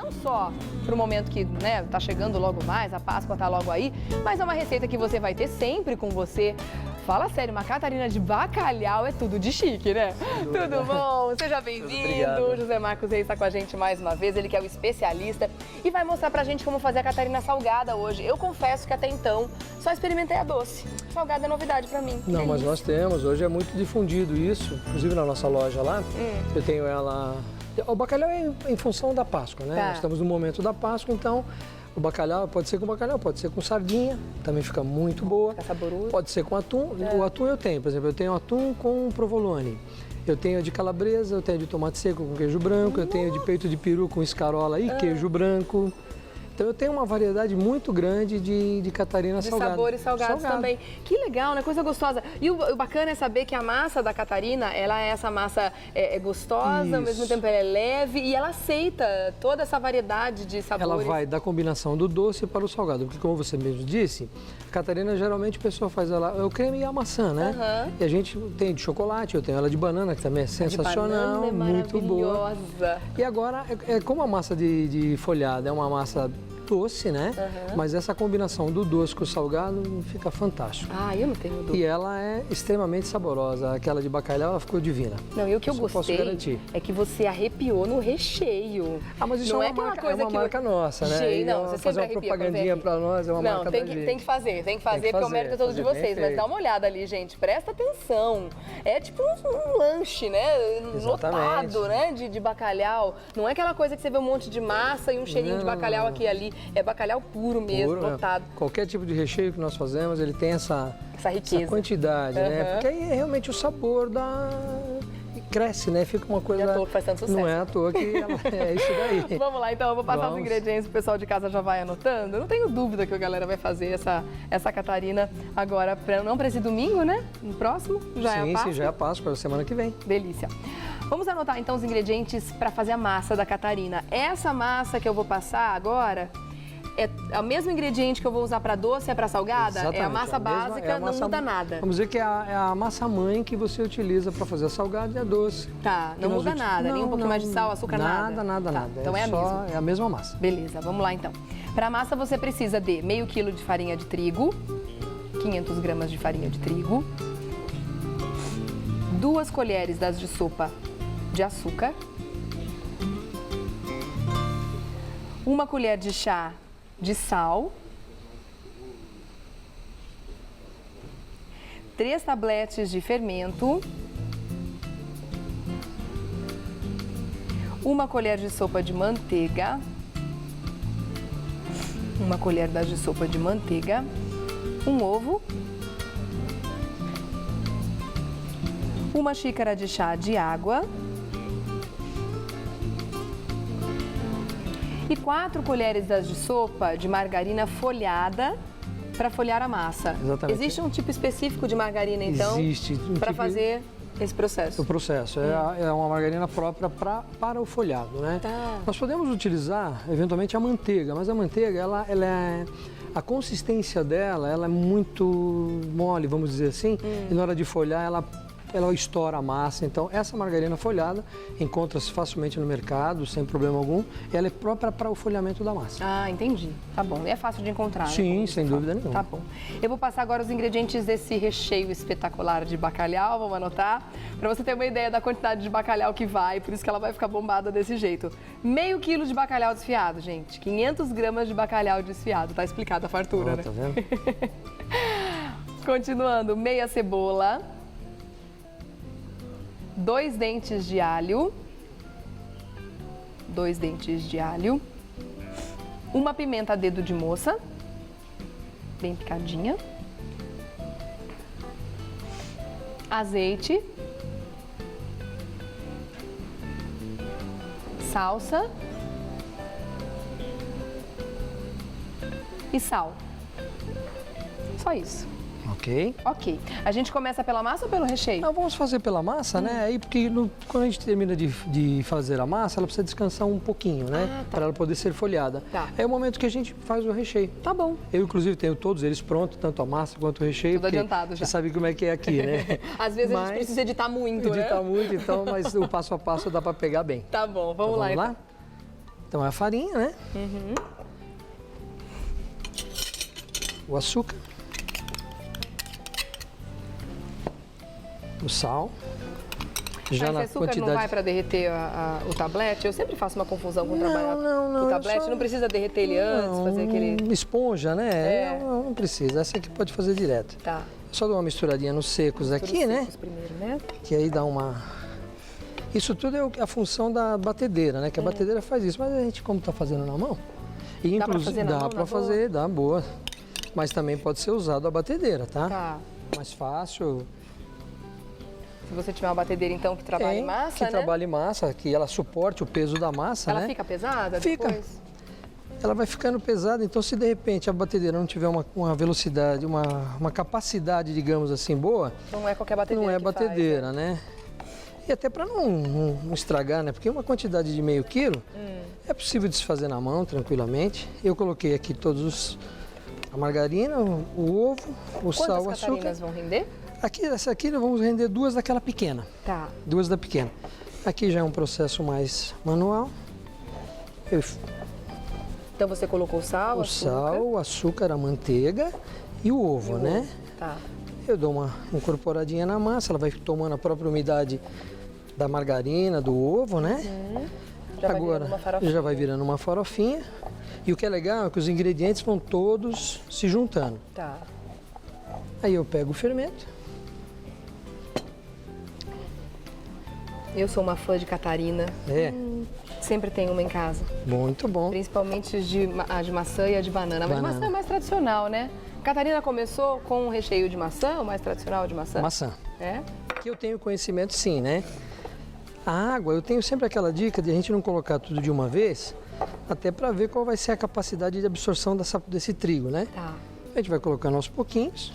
não só para o momento que, né, tá chegando logo mais, a Páscoa tá logo aí, mas é uma receita que você vai ter sempre com você. Fala sério, uma Catarina de bacalhau é tudo de chique, né? Tudo bom? Seja bem-vindo. José Marcos Reis está com a gente mais uma vez, ele que é o especialista e vai mostrar pra gente como fazer a Catarina salgada hoje. Eu confesso que até então só experimentei a doce. Salgada é novidade pra mim. Não, mas nós temos, hoje é muito difundido isso, inclusive na nossa loja lá, eu tenho ela... O bacalhau é em função da Páscoa, né? Tá. Nós estamos no momento da Páscoa, então o bacalhau pode ser com bacalhau, pode ser com sardinha, também fica muito boa. Fica saboroso. Pode ser com atum. O atum eu tenho, por exemplo, eu tenho atum com provolone. Eu tenho de calabresa, eu tenho de tomate seco com queijo branco, eu tenho de peito de peru com escarola e queijo branco. Então eu tenho uma variedade muito grande de Catarina salgada. De sabores salgados também. Que legal, né? Coisa gostosa. E o bacana é saber que a massa da Catarina, ela é essa massa gostosa, ao mesmo tempo ela é leve e ela aceita toda essa variedade de sabores. Ela vai da combinação do doce para o salgado, porque como você mesmo disse, Catarina geralmente a pessoa faz ela, o creme e a maçã, né? E a gente tem de chocolate, eu tenho ela de banana, que também é sensacional, de banana é muito boa. maravilhosa. E agora, como a massa de folhada é uma massa doce, né? Mas essa combinação do doce com o salgado fica fantástico. Ah, eu não tenho dúvida. E ela é extremamente saborosa. Aquela de bacalhau, ela ficou divina. Não, e o que eu Isso eu posso gostei garantir. é que você arrepiou no recheio. Ah, mas isso não é uma marca nossa, né? Não, você fazer uma sempre propagandinha para nós, é uma marca da gente. Tem que fazer, porque o mérito é todo de vocês. Mas dá uma olhada ali, gente, presta atenção. É tipo um lanche, né? Exatamente. Lotado, né? De bacalhau. Não é aquela coisa que você vê um monte de massa e um cheirinho de bacalhau aqui e ali. É bacalhau puro mesmo, lotado. Qualquer tipo de recheio que nós fazemos, ele tem essa riqueza. Essa quantidade, né? Porque aí é realmente o sabor cresce, né? Fica uma coisa... Não é à toa que faz tanto sucesso. Não é à toa que é isso daí. Vamos lá, então, eu vou passar os ingredientes, o pessoal de casa já vai anotando. Eu não tenho dúvida que a galera vai fazer essa Catarina agora, não para esse domingo, né? No próximo, já é a Páscoa. Sim, já é a Páscoa, semana que vem. Delícia. Vamos anotar, então, os ingredientes para fazer a massa da Catarina. Essa massa que eu vou passar agora... É o mesmo ingrediente que eu vou usar para doce, é para salgada? Exatamente, é a massa básica, não muda nada. Vamos dizer que é a massa mãe que você utiliza para fazer a salgada e a doce. Tá, não muda nada, nem um pouquinho mais de sal, açúcar, nada? Nada. Então é a mesma. É a mesma massa. Beleza, vamos lá então. Para a massa você precisa de meio quilo de farinha de trigo, 500 gramas de farinha de trigo, 2 colheres das de sopa de açúcar, 1 colher de chá de sal, 3 tabletes de fermento, 1 colher de sopa de manteiga, 1 colher das de sopa de manteiga, 1 ovo, 1 xícara de chá de água e 4 colheres das de sopa de margarina folhada para folhar a massa. Exatamente. Existe um tipo específico de margarina, então, para fazer esse processo? O processo é uma margarina própria para o folhado, né? Tá. Nós podemos utilizar, eventualmente, a manteiga, mas a manteiga, a consistência dela, ela é muito mole, vamos dizer assim, e na hora de folhar, ela estoura a massa. Então, essa margarina folhada encontra-se facilmente no mercado, sem problema algum. Ela é própria para o folhamento da massa. Ah, entendi. Tá bom. E é fácil de encontrar, né? Sim, sem dúvida nenhuma. Tá bom. Eu vou passar agora os ingredientes desse recheio espetacular de bacalhau, vamos anotar, para você ter uma ideia da quantidade de bacalhau que vai, por isso que ela vai ficar bombada desse jeito. Meio quilo de bacalhau desfiado, gente. 500 gramas de bacalhau desfiado. Tá explicada a fartura, né? Tá vendo? Continuando, meia cebola, 2 dentes de alho, 2 dentes de alho, 1 pimenta a dedo de moça, bem picadinha, azeite, salsa e sal. Só isso. Ok. Ok. A gente começa pela massa ou pelo recheio? Não, vamos fazer pela massa, né? Aí, porque quando a gente termina de fazer a massa, ela precisa descansar um pouquinho, né? Ah, tá. Para ela poder ser folhada. Tá. É o momento que a gente faz o recheio. Tá bom. Eu, inclusive, tenho todos eles prontos, tanto a massa quanto o recheio. Tudo adiantado já. Você sabe como é que é aqui, né? Às vezes a gente precisa editar muito, né? Editar muito, então, mas o passo a passo dá para pegar bem. Tá bom, vamos Então, lá. vamos lá? Então é a farinha, né? Uhum. O açúcar. O sal. Já Mas na esse açúcar quantidade. não vai para derreter o tablete? Eu sempre faço uma confusão com o trabalho não, o eu tablete. só- Não precisa derreter ele antes, fazer aquele... Esponja, né? É. Não precisa. Essa aqui pode fazer direto. Tá. Só dou uma misturadinha nos secos aqui, Tudo né? secos primeiro, né? Que aí dá uma... Isso tudo é a função da batedeira, né? Que a batedeira faz isso. Mas a gente, como tá fazendo na mão... Dá pra fazer na dá mão, pra na fazer, dá boa. Mas também pode ser usado a batedeira, tá? Tá. Mais fácil. Se você tiver uma batedeira, então, que trabalha em massa, que né? trabalhe massa, que ela suporte o peso da massa, Ela né? fica pesada Fica. depois? Ela vai ficando pesada, então se de repente a batedeira não tiver uma velocidade, uma capacidade, digamos assim, boa, Não é qualquer batedeira não é que faz, batedeira, né? E até para não estragar, né? Porque uma quantidade de meio quilo é possível desfazer na mão tranquilamente. Eu coloquei aqui a margarina, o ovo, o sal, o Quantas açúcar. catarinas vão render? Aqui, essa aqui nós vamos render 2 daquela pequena. Tá. 2 da pequena. Aqui já é um processo mais manual. Então você colocou o sal, O açúcar. sal, o açúcar, a manteiga e o ovo, né? Tá. Eu dou uma incorporadinha na massa, ela vai tomando a própria umidade da margarina, do ovo, né? Já vai Agora virando uma farofinha. já vai virando uma farofinha. E o que é legal é que os ingredientes vão todos se juntando. Tá. Aí eu pego o fermento. Eu sou uma fã de Catarina. É, Sempre tenho uma em casa. muito bom. Principalmente a de maçã e a de banana. Mas de Banana. maçã é mais tradicional, né? Catarina começou com um recheio de maçã, o mais tradicional de maçã? Maçã. É? Que eu tenho conhecimento sim, né? A água, eu tenho sempre aquela dica de a gente não colocar tudo de uma vez, até para ver qual vai ser a capacidade de absorção desse trigo, né? Tá. A gente vai colocando aos pouquinhos.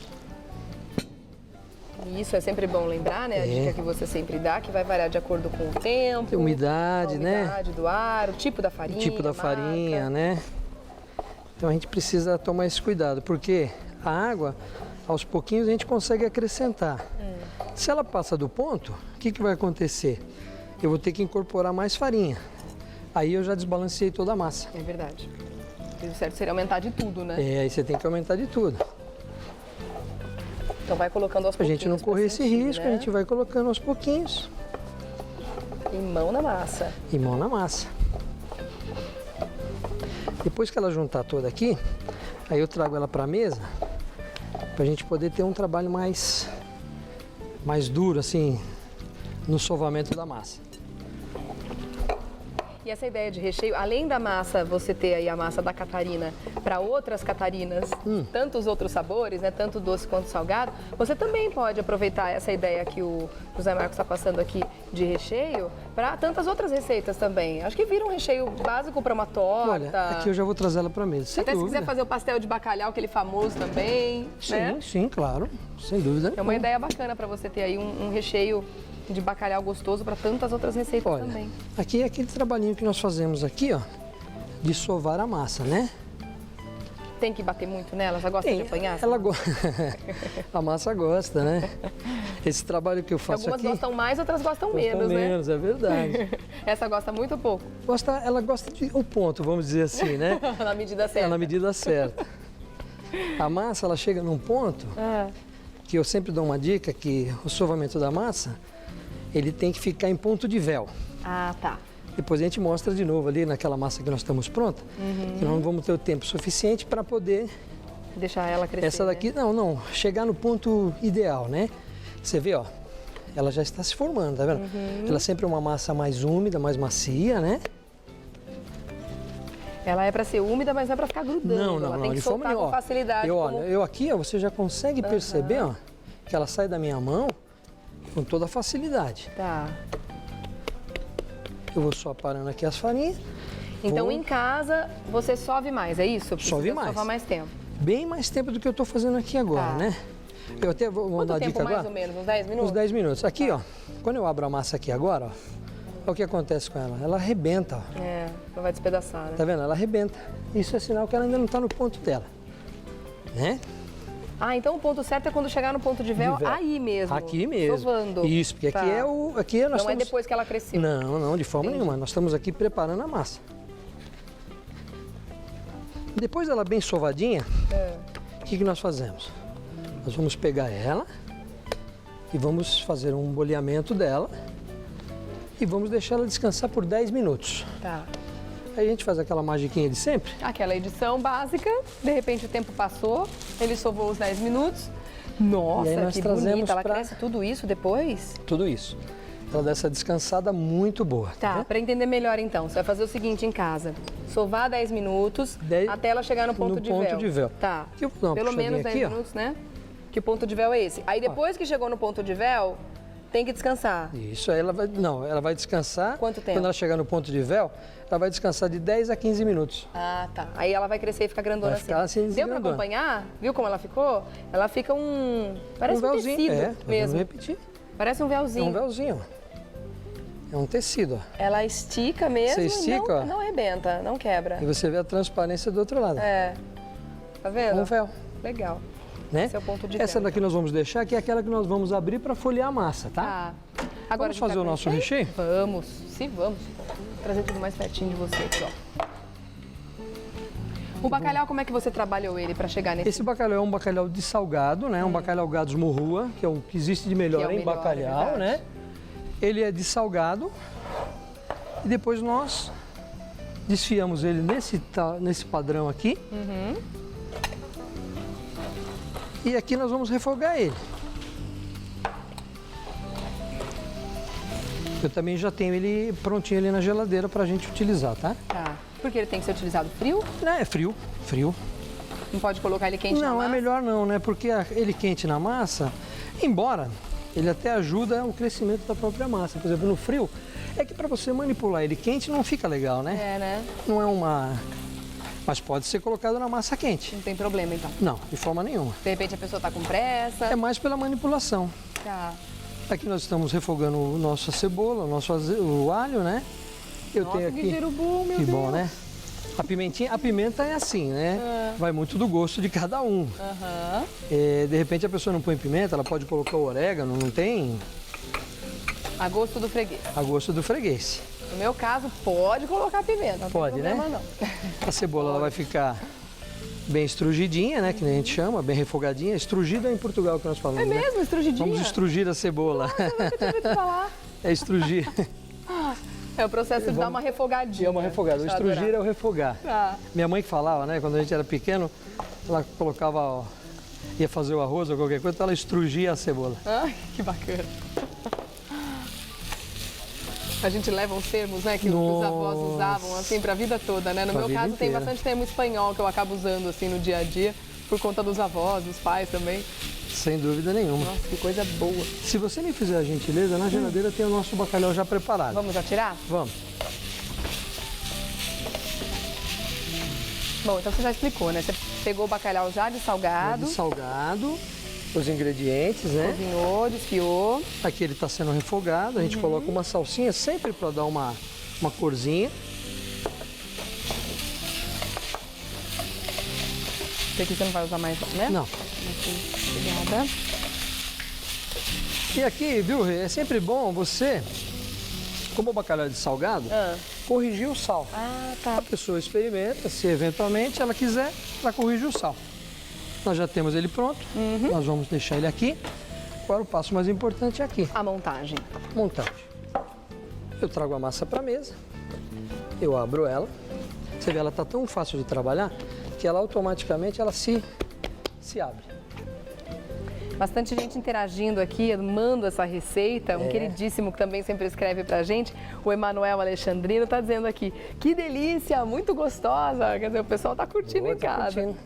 E isso é sempre bom lembrar, né? A dica que você sempre dá, que vai variar de acordo com o tempo, Umidade, a né? umidade do ar, o tipo da farinha, O tipo da a marca. farinha, né? Então a gente precisa tomar esse cuidado, porque a água, aos pouquinhos, a gente consegue acrescentar. Se ela passa do ponto, o que vai acontecer? Eu vou ter que incorporar mais farinha. Aí eu já desbalanceei toda a massa. É verdade. O certo seria aumentar de tudo, né? É, aí você tem que aumentar de tudo. Então vai colocando aos Pra pouquinhos. gente não correr esse sentir, risco, né? a gente vai colocando aos pouquinhos E mão na massa. e mão na massa. Depois que ela juntar toda aqui, aí eu trago ela para a mesa, para a gente poder ter um trabalho mais duro, assim, no sovamento da massa. E essa ideia de recheio, além da massa, você ter aí a massa da Catarina para outras Catarinas, tantos outros sabores, né, tanto doce quanto salgado, você também pode aproveitar essa ideia que o José Marcos está passando aqui de recheio para tantas outras receitas também. Acho que vira um recheio básico para uma torta. Olha, aqui eu já vou trazer ela para a mesa, sem Até se dúvida. quiser fazer o pastel de bacalhau, aquele famoso também, Sim, né? sim, claro, sem dúvida. É uma ideia bacana para você ter aí um recheio de bacalhau gostoso para tantas outras receitas Olha, também. aqui é aquele trabalhinho que nós fazemos aqui, ó, de sovar a massa, né? Tem que bater muito nela? Ela gosta de apanhar? Ela a massa gosta, né? Esse trabalho que eu faço Algumas aqui... gostam mais, outras gostam Gostam menos, né? menos, é verdade. Essa gosta muito pouco, Ela gosta de o ponto, vamos dizer assim, né? na medida É certa. na medida certa. A massa, ela chega num ponto Ah, que eu sempre dou uma dica, que o sovamento da massa, ele tem que ficar em ponto de véu. ah, tá. Depois a gente mostra de novo ali naquela massa que nós estamos pronta, que nós não vamos ter o tempo suficiente para poder... Deixar ela crescer, Essa daqui, né? não, chegar no ponto ideal, né? Você vê, ó, ela já está se formando, tá vendo? Ela sempre é uma massa mais úmida, mais macia, né? Ela é para ser úmida, mas não é para ficar grudando. Ela tem que de forma soltar com nenhuma. facilidade. Olha, como- eu aqui, ó, você já consegue perceber, ó, que ela sai da minha mão com toda a facilidade. Tá. Eu vou só parando aqui as farinhas. Então, vou em casa, você sove mais, é isso? Precisa Sove mais. sovar mais tempo. bem mais tempo do que eu estou fazendo aqui agora, Tá. né? Eu até vou Quanto dar a tempo dica mais agora. ou menos? Uns 10 minutos? Uns 10 minutos. Aqui, ó, quando eu abro a massa aqui agora, ó, olha o que acontece com ela. Ela arrebenta, ó. É, não vai despedaçar, né? Tá vendo? Ela arrebenta. Isso é sinal que ela ainda não está no ponto dela, né? Ah, então o ponto certo é quando chegar no ponto de véu, De véu. aí mesmo. Aqui mesmo. Sovando. Isso, porque Tá. aqui é nós Não é estamos... depois que ela cresceu. Não, de forma Entendi. nenhuma. Nós estamos aqui preparando a massa. Depois dela bem sovadinha, o que nós fazemos? Nós vamos pegar ela e vamos fazer um boleamento dela e vamos deixar ela descansar por 10 minutos. Tá. Aí a gente faz aquela magiquinha de sempre. Aquela edição básica, de repente o tempo passou, ele sovou os 10 minutos. Nossa, E aí nós que trazemos bonita. Ela pra- cresce tudo isso depois? Tudo isso. Ela dá essa descansada muito boa. Tá, vendo? para entender melhor então, você vai fazer o seguinte em casa. Sovar 10 minutos Dez- até ela chegar no ponto no de ponto véu. de véu. Tá. Aqui eu vou dar uma Pelo puxadinha menos 10 aqui, ó. minutos, né? Que ponto de véu é esse? Aí depois que chegou no ponto de véu, tem que descansar. Isso, aí ela vai descansar. Quanto tempo? Quando ela chegar no ponto de véu, ela vai descansar de 10 a 15 minutos. Ah, tá. Aí ela vai crescer e ficar grandona Vai ficar assim, Deu pra grandona. acompanhar? Viu como ela ficou? Ela fica parece um véuzinho, tecido vamos mesmo. repetir. Parece um É véuzinho. um véuzinho, ó. É um tecido, ó. Ela estica mesmo Você e estica, ó. não arrebenta, não quebra. E você vê a transparência do outro lado. É. Tá vendo? Um véu, Legal. né? Esse é o ponto de Essa véu, daqui nós vamos deixar, que é aquela que nós vamos abrir para folhear a massa, tá? Tá. Agora Vamos a gente fazer vai o pro nosso recheio? Vamos. Se vamos. Vou trazer tudo mais pertinho de você aqui, ó. O bacalhau, como é que você trabalhou ele para chegar nesse? Esse bacalhau é um bacalhau de salgado, né? Um bacalhau gados morrua, que é o que existe de melhor Que é o em melhor, é bacalhau, verdade. né? Ele é de salgado. E depois nós desfiamos ele nesse padrão aqui. Uhum. E aqui nós vamos refogar ele. Eu também já tenho ele prontinho ali na geladeira para a gente utilizar, tá? Tá. Porque ele tem que ser utilizado frio? Não, é frio, frio. Não pode colocar ele quente na Não, é massa? melhor não, né? Porque ele quente na massa, embora ele até ajuda o crescimento da própria massa. Por exemplo, no frio, é que para você manipular ele quente não fica legal, né? É, né? Não é uma... Mas pode ser colocado na massa quente. Não tem problema, então. Não, de forma nenhuma. De repente a pessoa tá com pressa. É mais pela manipulação. Tá. Aqui nós estamos refogando o nosso cebola, o alho, né? Eu Nossa, tenho que aqui. cheiro bom, meu Que Deus. bom, né? A pimenta é assim, né? Vai muito do gosto de cada um. Aham. De repente a pessoa não põe pimenta, ela pode colocar o orégano, não tem A gosto do freguês. a gosto do freguês. No meu caso, pode colocar pimenta. Não Pode, tem né? problema, não. A cebola ela vai ficar bem estrugidinha, né? Que nem a gente chama, bem refogadinha. Estrugida é em Portugal que nós falamos. É né? mesmo, estrugidinha? Vamos estrugir a cebola. Eu nunca tinha ouvido falar. É estrugir. É o processo de dar uma refogadinha. É uma refogada. O Deixa eu estrugir adorar. é o refogar. Tá. Minha mãe que falava, né? Quando a gente era pequeno, ela colocava, ó, ia fazer o arroz ou qualquer coisa, então ela estrugia a cebola. Ai, que bacana. A gente leva uns termos, né, que os Nossa. avós usavam, assim, pra vida toda, né? No Pra meu vida caso, tem inteira. bastante termo espanhol que eu acabo usando, assim, no dia a dia, por conta dos avós, dos pais também. Sem dúvida nenhuma. Nossa, que coisa boa. Se você me fizer a gentileza, na geladeira tem o nosso bacalhau já preparado. Vamos atirar? Vamos. Bom, então você já explicou, né? Você pegou o bacalhau já de salgado, De salgado, os ingredientes, né? cozinhou, desfiou. Aqui ele está sendo refogado, a gente coloca uma salsinha sempre para dar uma corzinha. Esse aqui você não vai usar mais, né? Não. Obrigada. E aqui, viu, Rê, é sempre bom você, como o bacalhau é de salgado, corrigir o sal. Ah, A tá. pessoa experimenta, se eventualmente ela quiser, ela corrige o sal. Nós já temos ele pronto, nós vamos deixar ele aqui. Agora o passo mais importante é aqui, A montagem. montagem. Eu trago a massa para a mesa, eu abro ela. Você vê, ela está tão fácil de trabalhar que ela automaticamente ela se abre. Bastante gente interagindo aqui, amando essa receita. Um queridíssimo que também sempre escreve pra gente, o Emanuel Alexandrino, tá dizendo aqui: que delícia, muito gostosa. Quer dizer, o pessoal tá curtindo Boa, em tá casa. curtindo.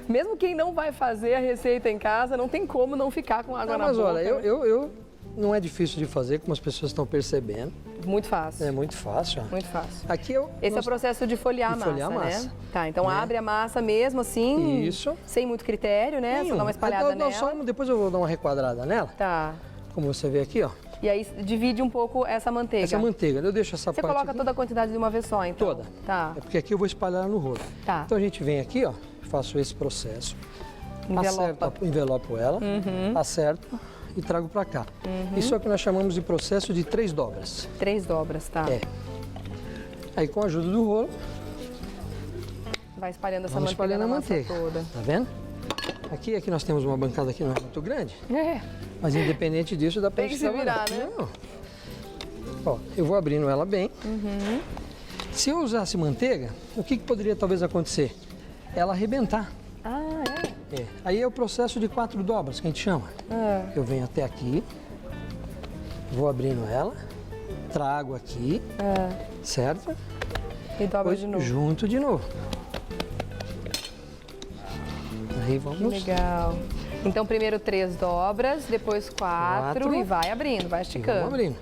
Mesmo quem não vai fazer a receita em casa, não tem como não ficar com água na Mas boca. olha, né? eu não é difícil de fazer, como as pessoas estão percebendo. Muito fácil, É muito fácil. ó. muito fácil. Aqui Esse é o processo de folhear a de massa, folhear a massa. né? Tá, então Né? abre a massa mesmo assim, Isso. sem muito critério, né? Só Nenhum. dá uma espalhada Então, nela. depois eu vou dar uma requadrada nela, Tá. como você vê aqui, ó. E aí divide um pouco essa manteiga. Essa manteiga, eu deixo essa Você parte coloca aqui. toda a quantidade de uma vez só, então? Toda. Tá. É porque aqui eu vou espalhar no rolo. Tá. Então a gente vem aqui, ó, faço esse processo. Envelopa. Envelopo ela, acerto e trago para cá. Isso é o que nós chamamos de processo de 3 dobras. 3 dobras, tá? É. Aí com a ajuda do rolo, Vai espalhando essa Vamos manteiga espalhando a na massa manteiga. toda. Tá vendo? Aqui nós temos uma bancada que não é muito grande, É, mas independente disso dá pra Tem que gente se virar, trabalhar. né? Não. Ó, eu vou abrindo ela bem. Se eu usasse manteiga, o que poderia talvez acontecer? Ela arrebentar. ah, é? É. Aí é o processo de 4 dobras que a gente chama. Ah, Eu venho até aqui, vou abrindo ela, trago aqui, certo? e dobra Depois de novo. junto de novo. Aí Que vamos. legal. Então, primeiro 3 dobras, depois 4 4. e vai abrindo, vai E vamos esticando. abrindo.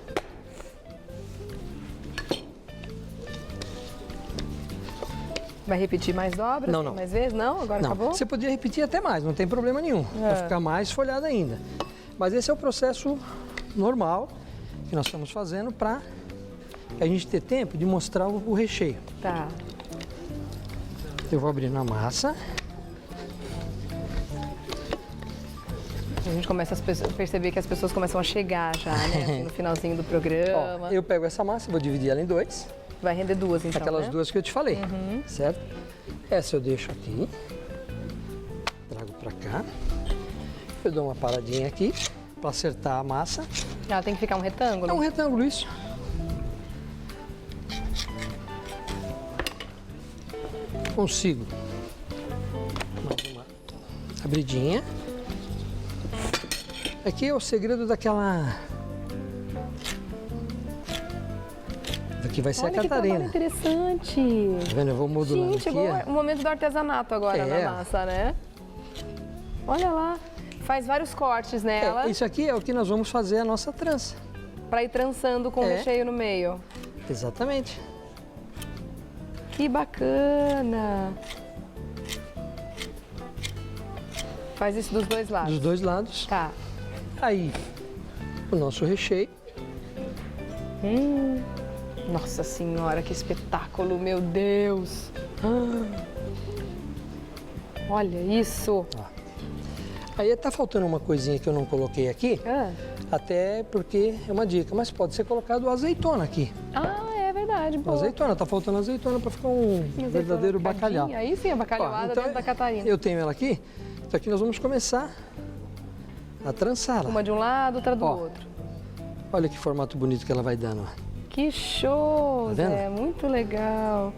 Vai repetir mais dobras? Não, não. Mais vezes? Não? Agora Não, acabou? você podia repetir até mais, não tem problema nenhum. Vai ficar mais folhada ainda. Mas esse é o processo normal que nós estamos fazendo para a gente ter tempo de mostrar o recheio. Tá. Eu vou abrindo a massa. A gente começa a perceber que as pessoas começam a chegar já, né? Assim, no finalzinho do programa. Ó, eu pego essa massa, vou dividir ela em 2. Vai render 2, então, Aquelas né? 2 que eu te falei, certo? Essa eu deixo aqui, trago pra cá. Eu dou uma paradinha aqui para acertar a massa. Ela tem que ficar um retângulo? É um retângulo isso. Consigo. Mais uma abridinha. Aqui é o segredo daquela... Aqui vai ser Olha a que trabalho Catarina. interessante. Tá vendo? Eu vou modulando Gente, aqui. chegou ó. o momento do artesanato agora É. na massa, né? Olha lá. Faz vários cortes nela Isso aqui é o que nós vamos fazer a nossa trança. pra ir trançando com o É. recheio no meio. Exatamente. Que bacana. Faz isso dos dois lados. Dos dois lados. Tá. Aí, o nosso recheio. Nossa senhora, que espetáculo, meu Deus. Olha isso. Aí tá faltando uma coisinha que eu não coloquei aqui, até porque é uma dica, mas pode ser colocado azeitona aqui. Ah, é verdade. Boa. Azeitona, tá faltando azeitona para ficar um Azeitona verdadeiro picadinha. bacalhau. Aí sim, a bacalhauada Ó, então, dentro da Catarina. Eu tenho ela aqui, então aqui nós vamos começar a trançá-la. Uma de um lado, outra do Ó. outro. Olha que formato bonito que ela vai dando, ó. Que show, Tá vendo? Zé. Muito legal.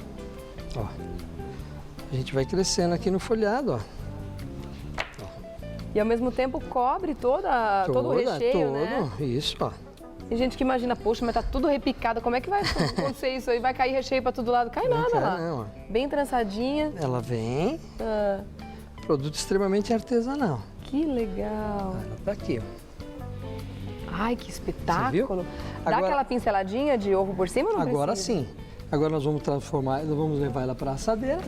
Ó. A gente vai crescendo aqui no folhado, ó. E ao mesmo tempo cobre todo o recheio, né? Isso, ó. Tem gente que imagina, poxa, mas tá tudo repicado. Como é que vai acontecer isso aí? Vai cair recheio pra todo lado? Cai nada cai, lá. não, ó. Bem trançadinha. Ela vem, Ah, produto extremamente artesanal. que legal. Ela tá aqui, ó. Ai, que espetáculo. viu? Dá Agora- aquela pinceladinha de ovo por cima ou não Agora precisa? sim. Agora nós vamos transformar, nós vamos levar ela para a assadeira.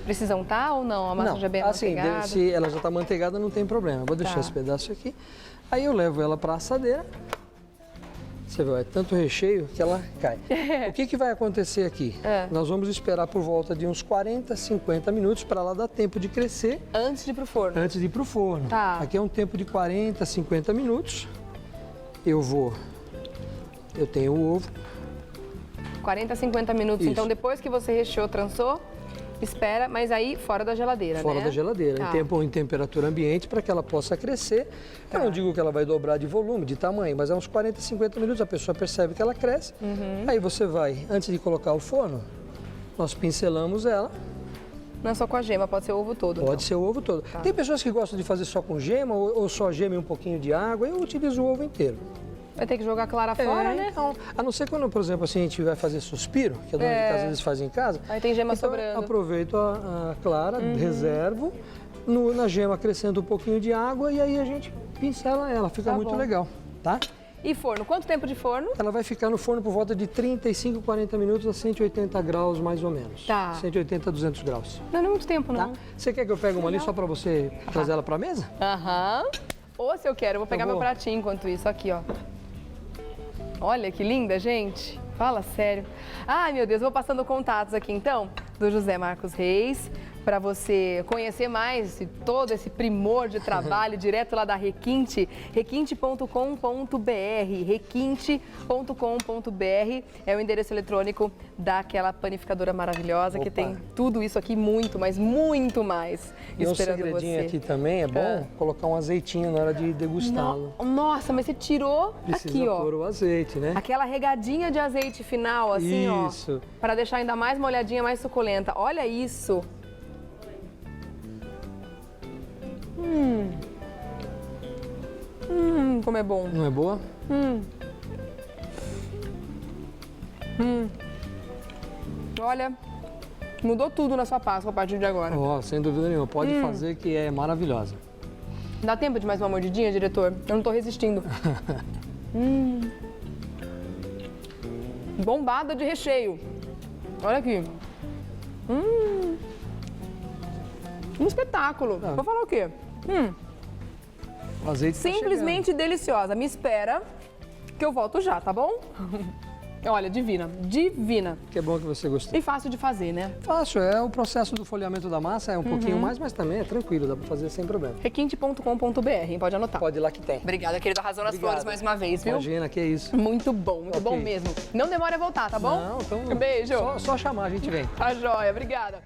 Precisa untar ou não? A massa já é bem assim, amanteigada? se ela já está manteigada, não tem problema. Vou deixar Tá. esse pedaço aqui. Aí eu levo ela para a assadeira. Você vê, é tanto recheio que ela cai. O que, que vai acontecer aqui? Nós vamos esperar por volta de uns 40, 50 minutos para ela dar tempo de crescer Antes de ir pro forno. antes de ir para o forno. Tá. Aqui é um tempo de 40, 50 minutos. Eu tenho o ovo. 40, 50 minutos. Isso. Então, depois que você recheou, trançou, espera, mas aí fora da geladeira, Fora né? da geladeira, Tá. em temperatura ambiente, para que ela possa crescer. Eu não digo que ela vai dobrar de volume, de tamanho, mas é uns 40, 50 minutos, a pessoa percebe que ela cresce. Aí você vai, antes de colocar o forno, nós pincelamos ela, Não é só com a gema, pode ser o ovo todo. pode ser o ovo todo. Tá. Tem pessoas que gostam de fazer só com gema, ou só gema e um pouquinho de água, eu utilizo o ovo inteiro. Vai ter que jogar clara fora, né? Então, a não ser quando, por exemplo, assim, a gente vai fazer suspiro, que a dona de casa às vezes faz em casa. Aí tem gema então, sobrando. aproveito a clara, reservo, na gema acrescento um pouquinho de água e aí a gente pincela ela, fica Tá muito bom. legal, tá? E forno? Quanto tempo de forno? Ela vai ficar no forno por volta de 35, 40 minutos a 180 graus mais ou menos. Tá. 180 a 200 graus, Não é muito tempo, tá? não. Você quer que eu pegue uma ali só para você trazer ela para mesa? Aham. Ou se eu quero, eu vou pegar Eu vou. meu pratinho enquanto isso. Aqui, ó. Olha que linda, gente. Fala sério. Ai, meu Deus, vou passando contatos aqui então do José Marcos Reis. para você conhecer mais todo esse primor de trabalho direto lá da Requinte, requinte.com.br, requinte.com.br é o endereço eletrônico daquela panificadora maravilhosa que tem tudo isso aqui, muito, mas muito mais E um esperando segredinho você. aqui também é bom colocar um azeitinho na hora de degustá-lo. Nossa, mas você tirou Precisa aqui, ó. pôr o azeite, né? Aquela regadinha de azeite final, assim, Isso. ó. Para deixar ainda mais molhadinha, mais suculenta. Olha isso. Como é bom. Não é boa? Olha, mudou tudo na sua Páscoa a partir de agora. Ó, sem dúvida nenhuma. Pode fazer que é maravilhosa. Dá tempo de mais uma mordidinha, diretor? Eu não tô resistindo. Bombada de recheio. Olha aqui. Um espetáculo. Vou falar o quê? O azeite tá Simplesmente deliciosa. Me espera que eu volto já, tá bom? Olha, divina, divina. chegando. Que é bom que você gostou. E fácil de fazer, né? Fácil, é o processo do folheamento da massa, é um pouquinho mais, mas também é tranquilo, dá pra fazer sem problema. Requinte.com.br, pode anotar. Pode ir lá que tem. Obrigada, querida Razão nas Obrigado. Flores, mais uma vez, viu? Imagina, que é isso. Muito bom Ok. mesmo. Não demore a voltar, tá bom? Não, então... Beijo. Só chamar, a gente vem. Tá joia, obrigada.